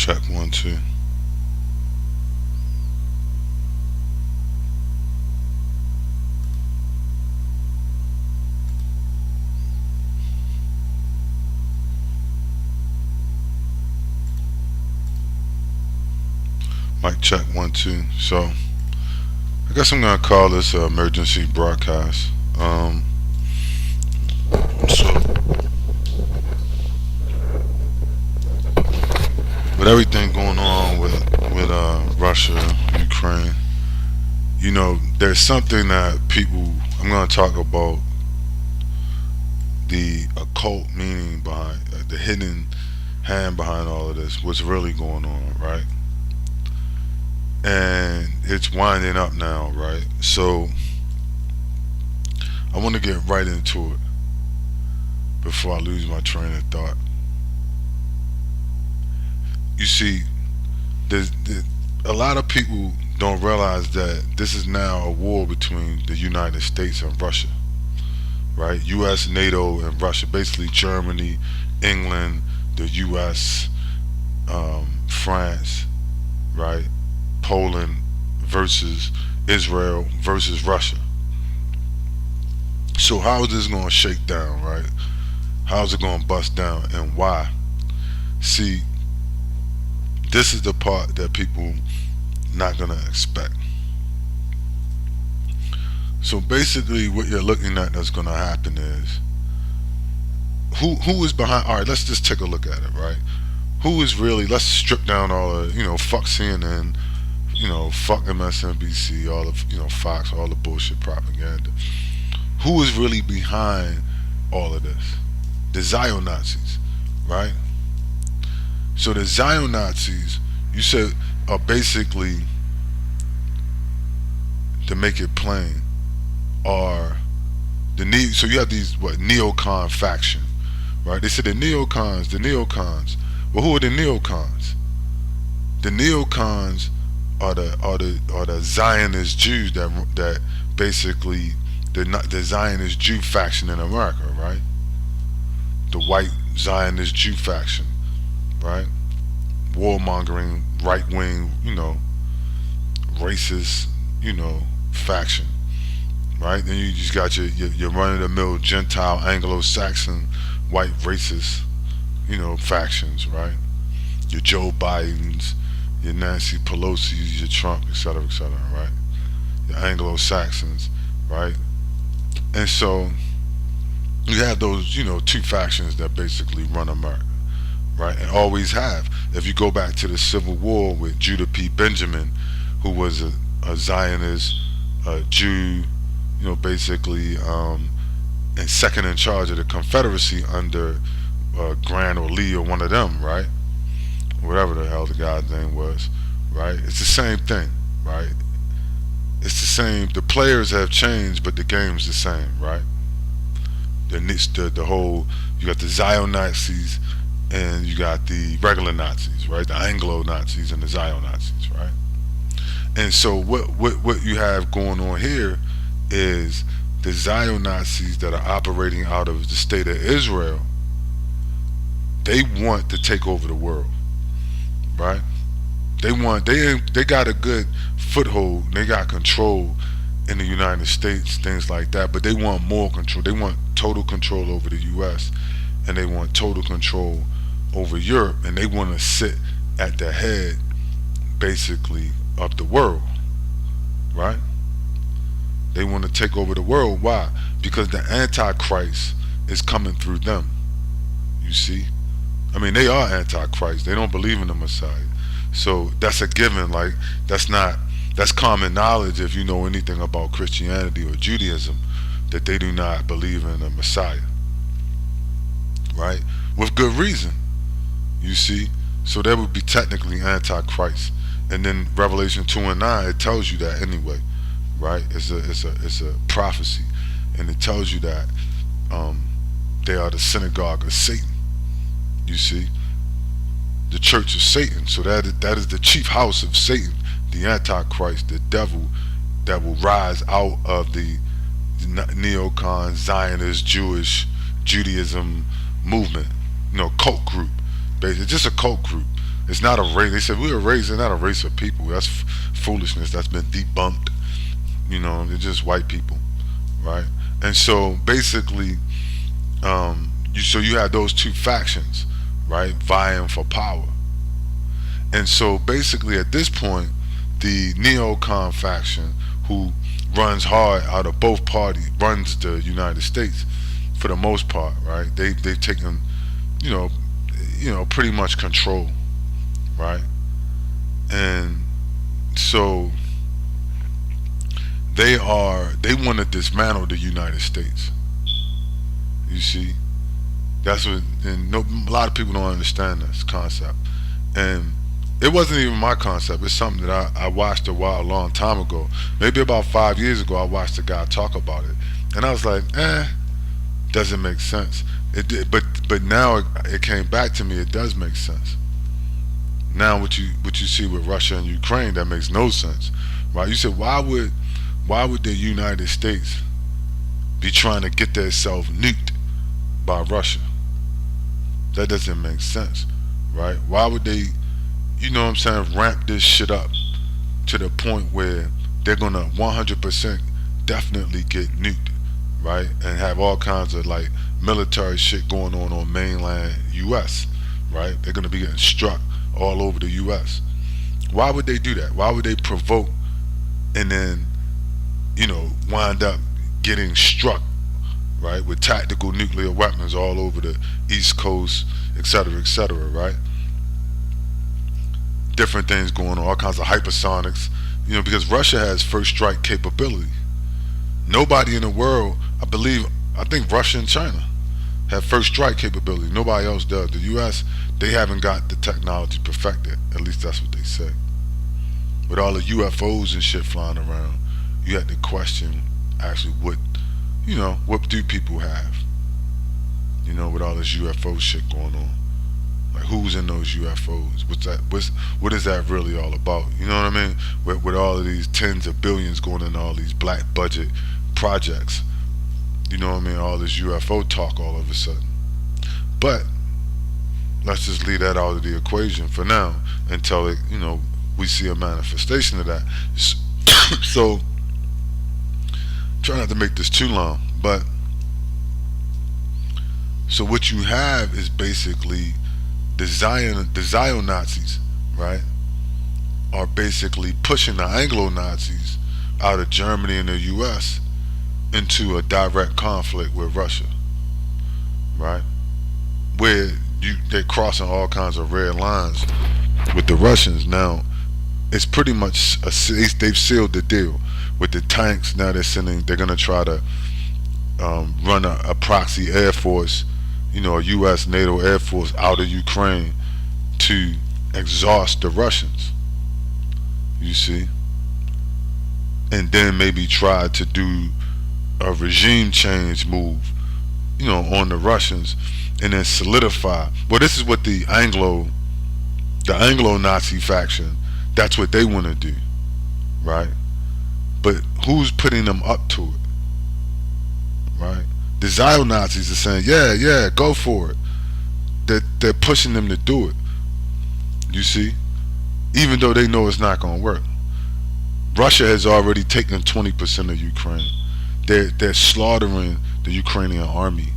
Check 1 2. Mic check 1 2. So I guess I'm gonna call this an emergency broadcast. So with everything going on with Russia, Ukraine, there's something that people. I'm gonna talk about the occult meaning behind the hidden hand behind all of this. What's really going on, right? And it's winding up now, right? So I want to get right into it before I lose my train of thought. You see, there's a lot of people don't realize that this is now a war between the United States and Russia, right? U.S., NATO, and Russia. Basically, Germany, England, the U.S., France, right? Poland versus Israel versus Russia. So how is this going to shake down, right? How is it going to bust down, and why? See, this is the part that people not going to expect. So basically, what you're looking at that's going to happen is who is behind. All right, let's just take a look at it, right? Who is really? Let's strip down all the fuck CNN, fuck MSNBC, all of Fox, all the bullshit propaganda. Who is really behind all of this? The Zion Nazis, right? So the Zion Nazis, you said, are basically, to make it plain, are so you have these neocon faction, right? They said the neocons. Well, who are the neocons? The neocons are the Zionist Jews that basically the Zionist Jew faction in America, right? The white Zionist Jew faction, right? Warmongering, right wing, racist, faction, right? Then you just got your run of the mill Gentile Anglo-Saxon white racist, factions, right? Your Joe Bidens, your Nancy Pelosi's, your Trump, etc., right? Your Anglo-Saxons, right? And so you have those, two factions that basically run America, right? And always have. If you go back to the Civil War with Judah P. Benjamin, who was a Zionist Jew, basically, and second in charge of the Confederacy under Grant or Lee or one of them, right? Whatever the hell the guy's name was, right? It's the same thing, right? It's the same. The players have changed, but the game's the same, right? The whole, you got the Zion Nazis and you got the regular Nazis, right? The Anglo Nazis and the Zion Nazis, right? And so what you have going on here is the Zion Nazis that are operating out of the state of Israel. They want to take over the world, right? They got a good foothold. They got control in the United States, things like that. But they want more control. They want total control over the U.S. and they want total control over Europe, and they want to sit at the head, basically, of the world, right? They want to take over the world. Why? Because the Antichrist is coming through them. You see? I mean, they are Antichrist. They don't believe in the Messiah. So that's a given. Like, that's common knowledge if you know anything about Christianity or Judaism, that they do not believe in a Messiah, right? With good reason, you see. So that would be technically Antichrist. And then Revelation 2 and 9, it tells you that anyway, right? It's a prophecy, and it tells you that they are the synagogue of Satan. You see, the church of Satan. So that is the chief house of Satan, the Antichrist, the devil that will rise out of the neocon Zionist Judaism movement, cult group, basically just a cult group. It's not a race. They said we're a race. It's not a race of people. That's foolishness. That's been debunked. They're just white people, right? And so basically, you had those two factions, right, vying for power. And so basically, at this point, the neocon faction, who runs hard out of both parties, runs the United States for the most part, right? They've taken, you know, pretty much control, right? And so they want to dismantle the United States. You see, that's what, and no, a lot of people don't understand this concept. And it wasn't even my concept. It's something that I watched a long time ago. Maybe about 5 years ago, I watched a guy talk about it, and I was like, doesn't make sense. It did, but now it came back to me. It does make sense. Now what you see with Russia and Ukraine, that makes no sense, right? You said, why would the United States be trying to get themselves nuked by Russia? That doesn't make sense, right? Why would they, ramp this shit up to the point where they're gonna 100% definitely get nuked, right? And have all kinds of like military shit going on mainland US, right? They're gonna be getting struck all over the US. Why would they do that? Why would they provoke and then, wind up getting struck, right, with tactical nuclear weapons all over the East Coast, et cetera, right? Different things going on, all kinds of hypersonics, because Russia has first strike capability. Nobody in the world, I think Russia and China have first strike capability. Nobody else does. The US, they haven't got the technology perfected. At least that's what they say. With all the UFOs and shit flying around, you had to question actually what do people have? With all this UFO shit going on. Like, who's in those UFOs? What is that really all about? You know what I mean? With all of these tens of billions going in all these black budget projects. You know what I mean? All this UFO talk all of a sudden. But let's just leave that out of the equation for now until we see a manifestation of that. So try not to make this too long, but so what you have is basically the Zion Nazis, right, are basically pushing the Anglo Nazis out of Germany and the US into a direct conflict with Russia, right? Where they're crossing all kinds of red lines with the Russians. Now, it's pretty much they've sealed the deal with the tanks. Now they're gonna try to run a proxy air force, a U.S. NATO air force out of Ukraine to exhaust the Russians. You see, and then maybe try to do a regime change move, on the Russians, and then solidify. Well, this is what the Anglo Nazi faction, that's what they want to do, right? But who's putting them up to it, right? The Zion Nazis are saying, yeah, go for it. They're pushing them to do it. You see, even though they know it's not going to work. Russia has already taken 20% of Ukraine. They're slaughtering the Ukrainian army,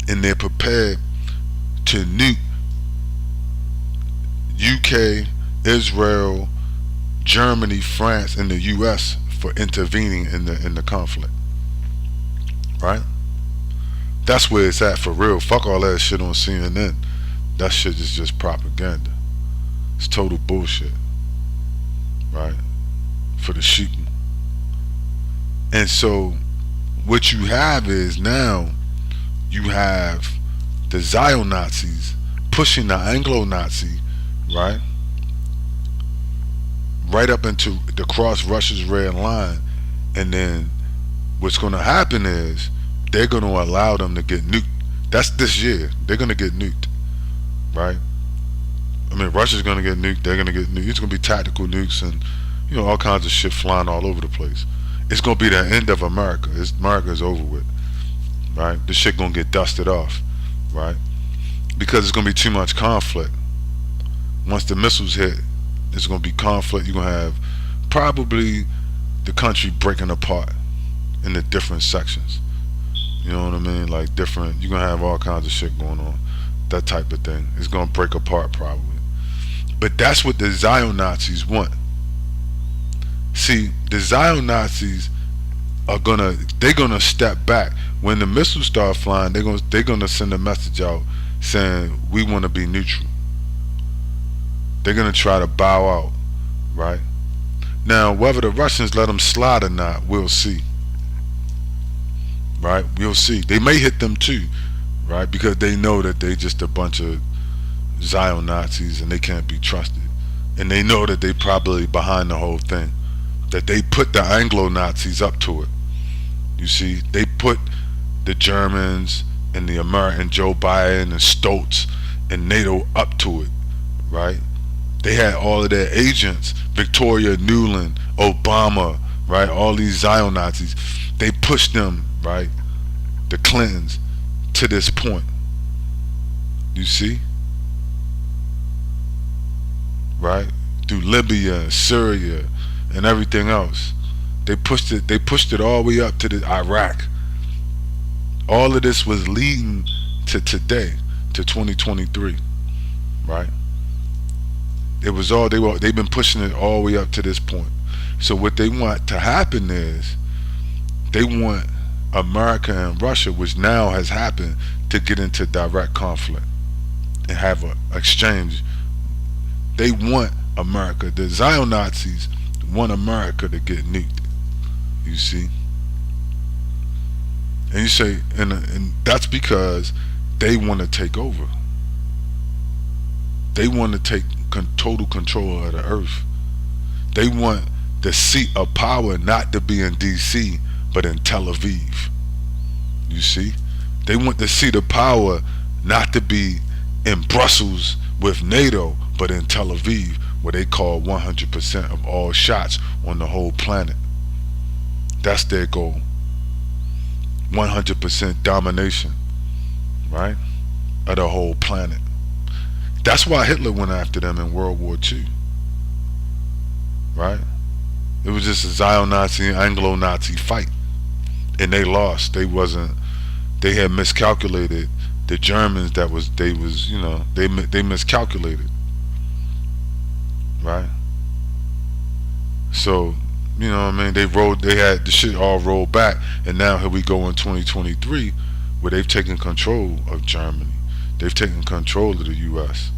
and they're prepared to nuke UK, Israel, Germany, France, and the US for intervening in the conflict. Right? That's where it's at for real. Fuck all that shit on CNN. That shit is just propaganda. It's total bullshit. Right? For the sheep. And so what you have is now you have the Zion Nazis pushing the Anglo Nazi, right up into the cross Russia's red line. And then what's going to happen is they're going to allow them to get nuked. That's this year. They're going to get nuked, right? I mean, Russia's going to get nuked. They're going to get nuked. It's going to be tactical nukes and all kinds of shit flying all over the place. It's going to be the end of America. America's over with, right? This shit going to get dusted off, right? Because it's going to be too much conflict. Once the missiles hit, there's going to be conflict. You're going to have probably the country breaking apart into different sections. You know what I mean? Like different, you're going to have all kinds of shit going on. That type of thing. It's going to break apart probably. But that's what the Zion Nazis want. See, the Zion Nazis they're gonna step back. When the missiles start flying, they're gonna send a message out saying we want to be neutral. They're gonna try to bow out, right? Now, whether the Russians let them slide or not, we'll see. Right? We'll see. They may hit them too, right? Because they know that they just a bunch of Zion Nazis and they can't be trusted. And they know that they probably behind the whole thing. That they put the Anglo Nazis up to it. You see, they put the Germans and the American Joe Biden and Stoltz and NATO up to it, right? They had all of their agents, Victoria Nuland, Obama, right? All these Zion Nazis. They pushed them, right? The Clintons to this point. You see? Right? Through Libya, Syria, and everything else. They pushed it all the way up to the Iraq. All of this was leading to today, to 2023. Right? It was all they've been pushing it all the way up to this point. So what they want to happen is they want America and Russia, which now has happened, to get into direct conflict and have an exchange. They want America. The Zion Nazis want America to get nuked. You see? And you say, and that's because they want to take over. They want to take total control of the earth. They want the seat of power not to be in DC, but in Tel Aviv. You see? They want the seat of power not to be in Brussels with NATO, but in Tel Aviv, where they call 100% of all shots on the whole planet. That's their goal. 100% domination, right? Of the whole planet. That's why Hitler went after them in World War II. Right? It was just a Zion Nazi, Anglo-Nazi fight. And they lost. They had miscalculated the Germans. They miscalculated. Right? So, you know what I mean? They had the shit all rolled back, and now here we go in 2023, where they've taken control of Germany. They've taken control of the U.S.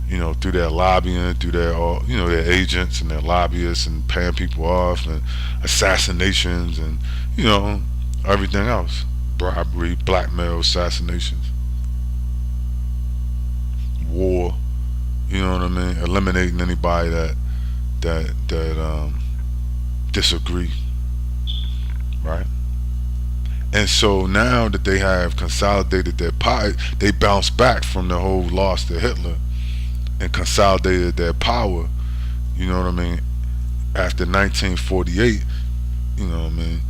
You know, through their lobbying, through their agents and their lobbyists, and paying people off, and assassinations, and everything else, bribery, blackmail, assassinations, war. You know what I mean? Eliminating anybody that disagree, right? And so now that they have consolidated their power, they bounced back from the whole loss to Hitler and consolidated their power. You know what I mean? After 1948, you know what I mean?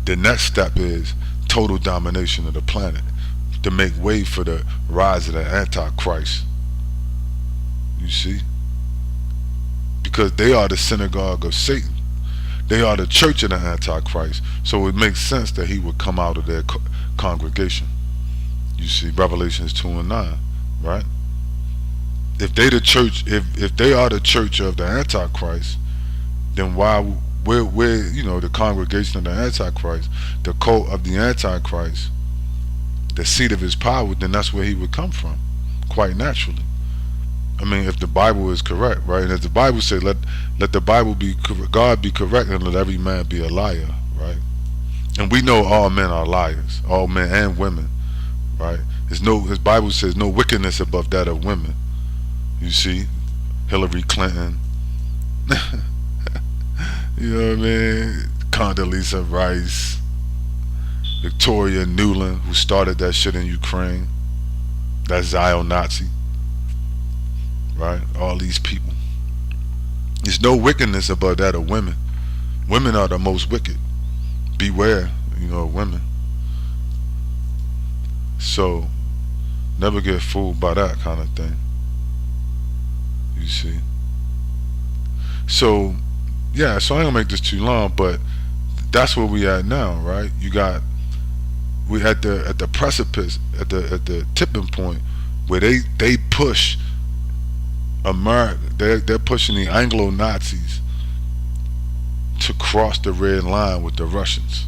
The next step is total domination of the planet to make way for the rise of the Antichrist. You see? Because they are the synagogue of Satan. They are the church of the Antichrist. So it makes sense that he would come out of their congregation. You see, Revelations 2 and 9, right? If they the church, if they are the church of the Antichrist, then we're the congregation of the Antichrist, the cult of the Antichrist, the seat of his power, then that's where he would come from, quite naturally. I mean, if the Bible is correct, right? And as the Bible says, let the Bible be God be correct, and let every man be a liar, right? And we know all men are liars, all men and women, right? His Bible says no wickedness above that of women. You see, Hillary Clinton, you know what I mean? Condoleezza Rice, Victoria Nuland, who started that shit in Ukraine, that Zion Nazi. Right? All these people. There's no wickedness above that of women. Women are the most wicked. Beware, of women. So, never get fooled by that kind of thing. You see. So yeah, so I ain't gonna make this too long, but that's where we at now, right? We at the precipice, at the tipping point where they push America. They're pushing the Anglo Nazis to cross the red line with the Russians.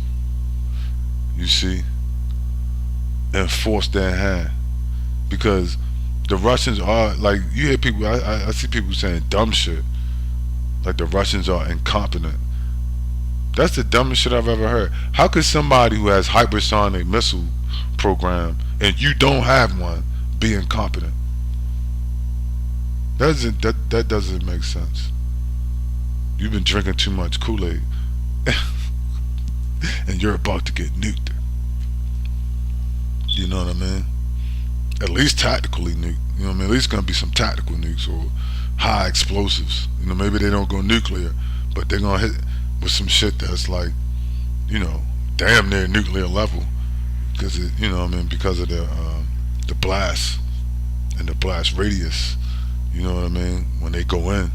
You see, and force their hand because the Russians are like, you hear people. I see people saying dumb shit like the Russians are incompetent. That's the dumbest shit I've ever heard. How could somebody who has hypersonic missile program and you don't have one be incompetent? That doesn't make sense. You've been drinking too much Kool-Aid and you're about to get nuked. You know what I mean? At least tactically nuked. You know what I mean? At least gonna be some tactical nukes or high explosives. You know, maybe they don't go nuclear, but they're gonna hit with some shit that's like, you know, damn near nuclear level, because it, you know what I mean, because of the blast and the blast radius. You know what I mean? When they go in,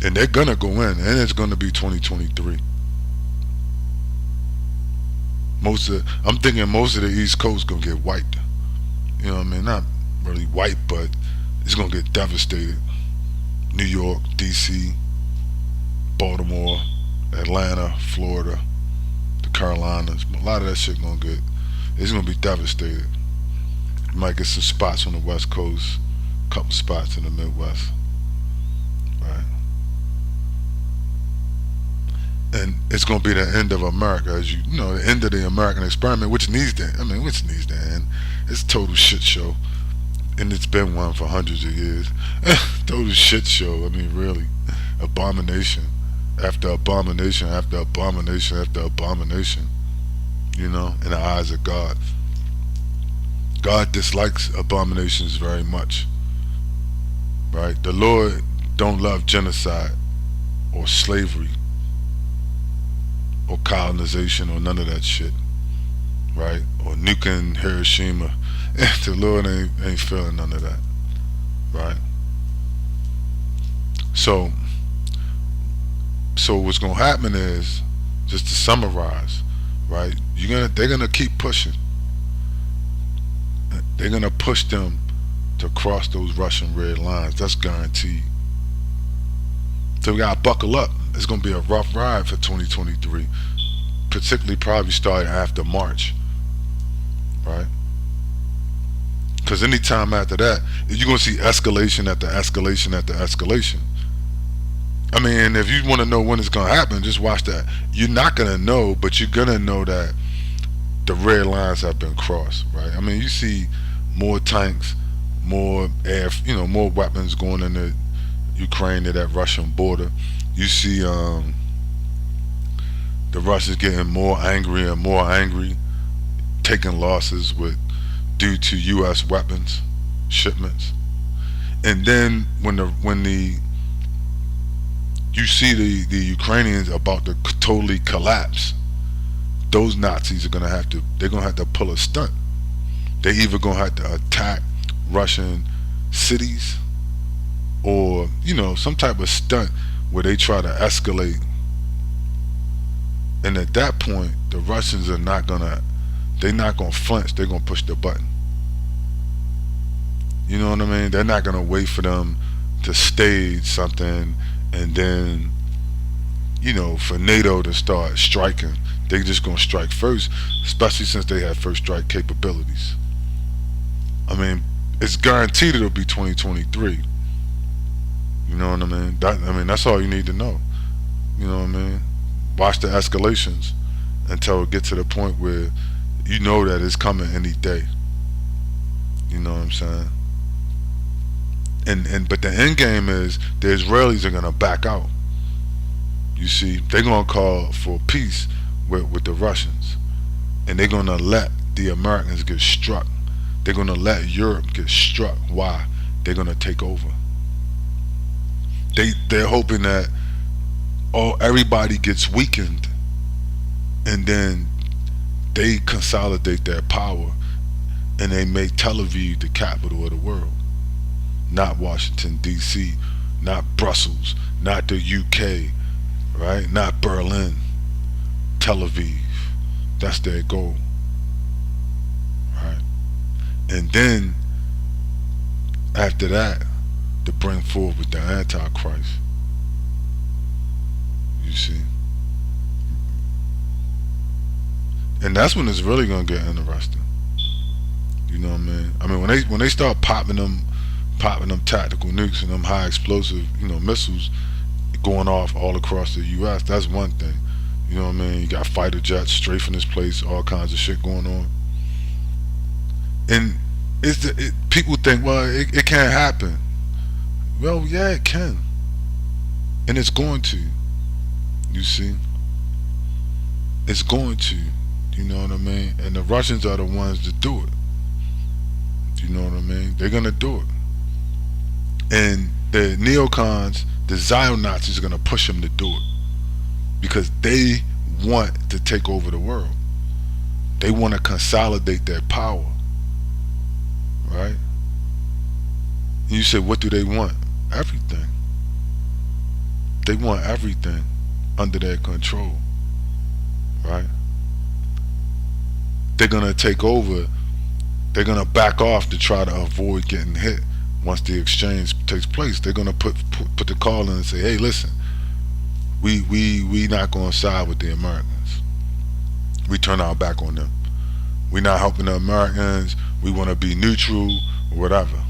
and they're gonna go in, and it's gonna be 2023. I'm thinking most of the East Coast gonna get wiped. You know what I mean? Not really wiped, but it's gonna get devastated. New York, D.C., Baltimore, Atlanta, Florida, the Carolinas. A lot of that shit gonna get. It's gonna be devastated. You might get some spots on the West Coast, a couple spots in the Midwest, right? And it's gonna be the end of America, as you know, the end of the American experiment, which needs to. I mean, which needs to end. It's a total shit show, and it's been one for hundreds of years. Total shit show. I mean, really, abomination after abomination after abomination after abomination. You know, in the eyes of God. God dislikes abominations very much. Right? The Lord don't love genocide or slavery or colonization or none of that shit. Right? Or nuking Hiroshima. The Lord ain't feeling none of that. Right? So what's gonna happen is, just to summarize, right? They're gonna keep pushing. They're gonna push them to cross those Russian red lines. That's guaranteed. So we gotta buckle up. It's gonna be a rough ride for 2023, particularly probably starting after March, right? Because anytime after that, you're gonna see escalation after escalation after escalation. I mean, if you want to know when it's gonna happen, just watch that. You're not gonna know, but you're gonna know that the red lines have been crossed, right? I mean, you see more tanks, more air, you know, more weapons going into Ukraine to that Russian border. You see the Russians getting more angry and more angry, taking losses due to U.S. weapons shipments, and then when you see the Ukrainians about to totally collapse, those Nazis are they're gonna have to pull a stunt. They either gonna have to attack Russian cities, or you know, some type of stunt where they try to escalate. And at that point, the Russians they're not gonna flinch. They're gonna push the button. You know what I mean? They're not gonna wait for them to stage something and then, you know, for NATO to start striking. They're just gonna strike first, especially since they have first strike capabilities. I mean, it's guaranteed it'll be 2023. You know what I mean? That's all you need to know. You know what I mean? Watch the escalations until it gets to the point where you know that it's coming any day. You know what I'm saying? But the end game is the Israelis are gonna back out. You see, they're gonna call for peace with the Russians, and they're gonna let the Americans get struck. They're gonna let Europe get struck. Why? They're gonna take over. They're hoping that everybody gets weakened, and then they consolidate their power, and they make Tel Aviv the capital of the world, not Washington D.C., not Brussels, not the UK, right? Not Berlin, Tel Aviv. That's their goal, right? And then after that, to bring forward with the Antichrist. You see, and that's when it's really gonna get interesting. You know what I mean? I mean, when they start popping them tactical nukes and them high explosive, missiles going off all across the U.S. That's one thing. You know what I mean? You got fighter jets strafing this place, all kinds of shit going on. And people think, well, it can't happen. Well, yeah, it can, and it's going to. You see, it's going to. You know what I mean? And the Russians are the ones that do it. You know what I mean? They're gonna do it. And the neocons, the Zion Nazis, are gonna push them to do it because they want to take over the world. They want to consolidate their power, right? And you say, what do they want? Everything. They want everything under their control, right? They're gonna take over. They're gonna back off to try to avoid getting hit. Once the exchange takes place, they're gonna put the call in and say, "Hey, listen, we not gonna side with the Americans. We turn our back on them. We not helping the Americans. We want to be neutral or whatever."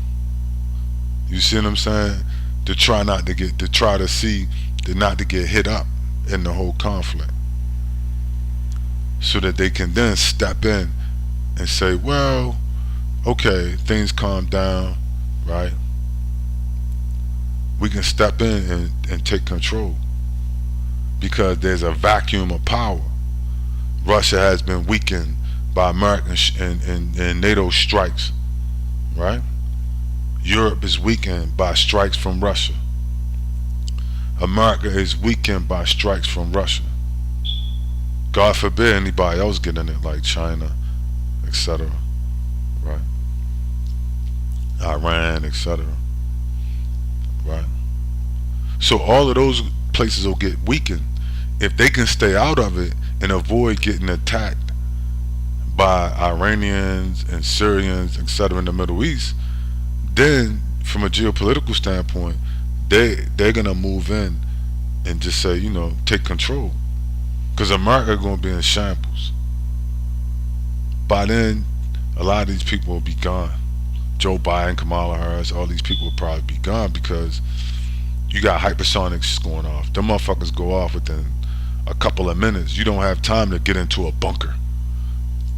You see what I'm saying? To try not to get, to try to see, to not to get hit up in the whole conflict, so that they can then step in and say, well, okay, things calm down, right? We can step in and take control because there's a vacuum of power. Russia has been weakened by American and NATO strikes, right? Europe is weakened by strikes from Russia. America is weakened by strikes from Russia. God forbid anybody else get in it, like China, etc. Right? Iran, etc. Right? So all of those places will get weakened if they can stay out of it and avoid getting attacked by Iranians and Syrians, etc. in the Middle East. Then, from a geopolitical standpoint, they're gonna move in and just say, take control, because America gonna be in shambles. By then, a lot of these people will be gone. Joe Biden, Kamala Harris, all these people will probably be gone because you got hypersonics going off. Them motherfuckers go off within a couple of minutes. You don't have time to get into a bunker.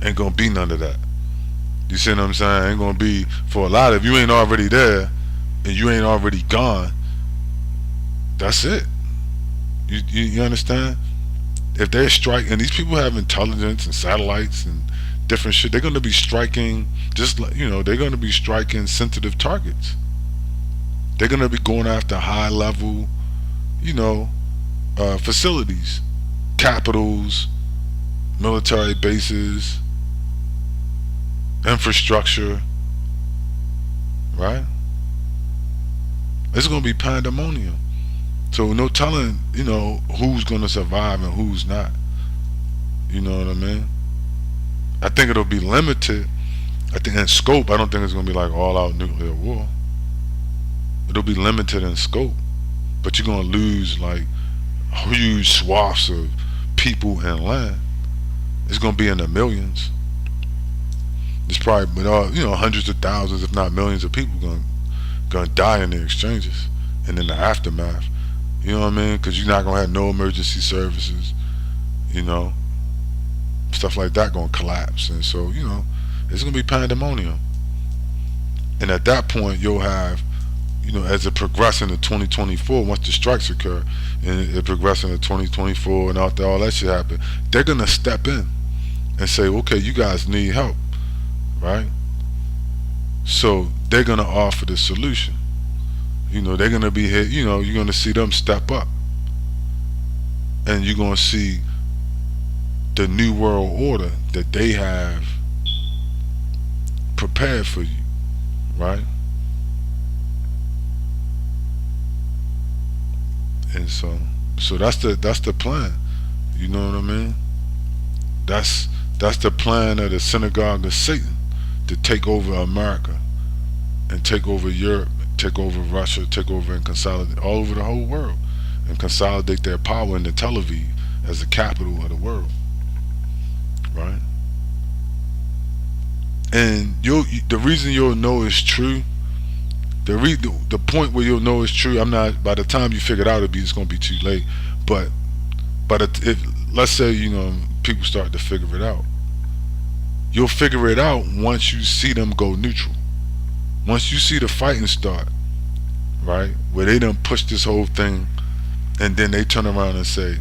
Ain't gonna be none of that. You see what I'm saying? Ain't gonna be, for a lot of, if you ain't already there and you ain't already gone, that's it. You understand? If they're striking, and these people have intelligence and satellites and different shit, they're gonna be striking, just like, they're gonna be striking sensitive targets. They're gonna be going after high level, facilities, capitals, military bases, infrastructure, right? It's gonna be pandemonium. So no telling, who's gonna survive and who's not. You know what I mean? I think it'll be limited. I think in scope, I don't think it's gonna be like all out nuclear war. It'll be limited in scope, but you're gonna lose like huge swaths of people and land. It's gonna be in the millions. It's probably, hundreds of thousands, if not millions of people gonna die in the exchanges and in the aftermath. You know what I mean? Because you're not gonna have no emergency services. Stuff like that gonna collapse, and so it's gonna be pandemonium. And at that point, you'll have, as it progresses into 2024, once the strikes occur, and it progresses into 2024, and after all that shit happen, they're gonna step in and say, okay, you guys need help, right? So they're gonna offer the solution. They're gonna be hit. You're gonna see them step up, and you're gonna see the new world order that they have prepared for you, right? And so that's the plan. You know what I mean? That's that's the plan of the synagogue of Satan, to take over America and take over Europe, take over Russia, take over and consolidate all over the whole world, and consolidate their power into Tel Aviv as the capital of the world, right? And the reason you'll know it's true, the point where you'll know it's true. I'm not. By the time you figure it out, it's gonna be too late. But if let's say people start to figure it out, you'll figure it out once you see them go neutral. Once you see the fighting start, right, where they done push this whole thing, and then they turn around and say,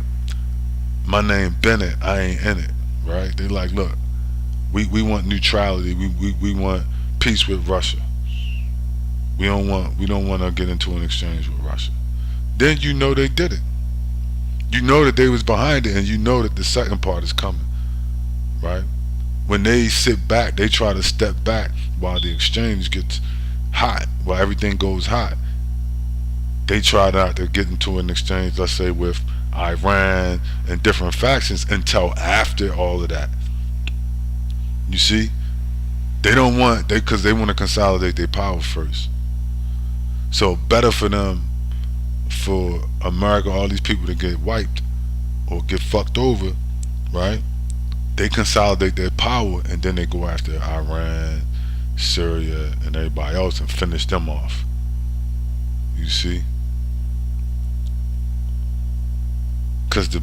"My name Bennett, I ain't in it." Right? They like, look, we want neutrality. We want peace with Russia. We don't want to get into an exchange with Russia. Then you know they did it. You know that they was behind it, and you know that the second part is coming, right? When they sit back, they try to step back while the exchange gets hot, while everything goes hot. They try not to get into an exchange, let's say with Iran and different factions, until after all of that. You see, they don't want because they want to consolidate their power first. So better for them, for America, all these people to get wiped or get fucked over, right? They consolidate their power, and then they go after Iran, Syria, and everybody else and finish them off. You see, because the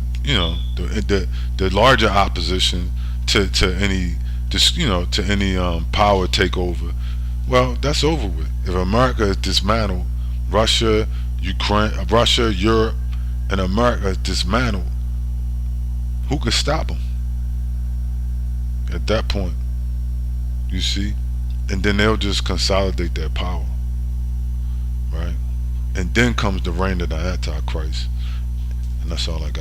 larger opposition to any to any power takeover, well, that's over with. If America is dismantled, Russia, Europe, and America is dismantled, who could stop them at that point? You see, and then they'll just consolidate their power, right? And then comes the reign of the Antichrist, and that's all I got.